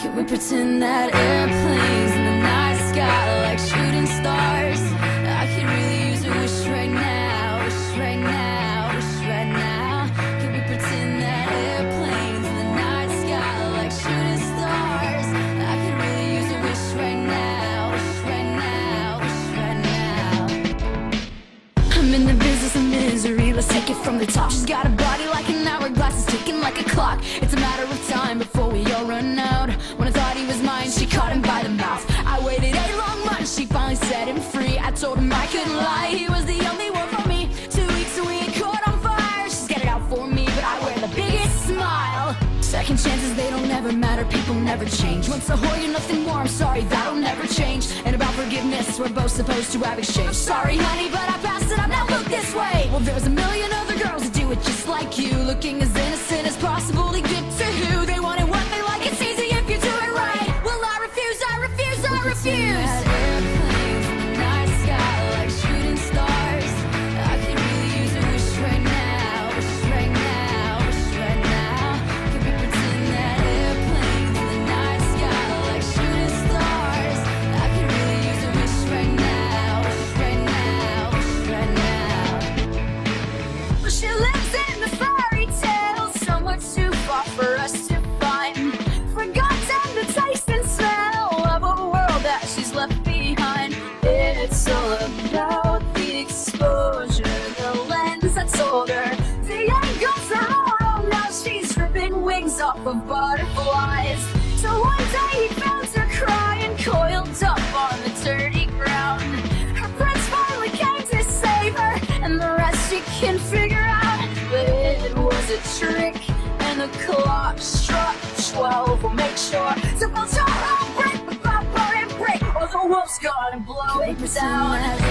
Can we pretend that airplanes in the night sky like shooting stars? I could really use a wish right now, wish right now, wish right now. Can we pretend that airplanes in the night sky like shooting stars? I could really use a wish right now, wish right now, wish right now. I'm in the business of misery, let's take it from the top. She's got a body like an hourglass, it's ticking like a clock. It's a matter of time before we all run out. When I thought he was mine, she caught him by the mouth. I waited 8 long months, she finally set him free. I told him I couldn't lie, he was the only one for me. 2 weeks and we had caught on fire. She's got it out for me, but I wear the biggest smile. Second chances, they don't ever matter, people never change. Once a whore, you're nothing more, I'm sorry, that'll never change. And about forgiveness, we're both supposed to have exchange. Sorry honey, but I passed it up, now look this way. Well, there's a million other girls that do it just like you, looking as innocent as possible to get to who they want and what they like. It's easy if you do it right. Well, I refuse, I refuse, I refuse. Airplanes in the night sky like shooting stars. I could really use a wish right now, wish right now, wish right now. Can we pretend that airplanes in the night sky like shooting stars? I could really use a wish right now, wish right now, wish right now. Well, she lives in the fairy tale, somewhere too far for us to find. Forgotten the taste and smell of a world that she's left behind. It's all about the exposure, the lens that told her. The angles are all, now she's ripping wings off of butterflies. So one day he found her crying, coiled up on the dirty ground. Her prince finally came to save her, and the rest she can figure out. But it was a trick, and the clock struck 12. We'll make sure to build her break, but pop her and break, or the wolf's gonna blow it down.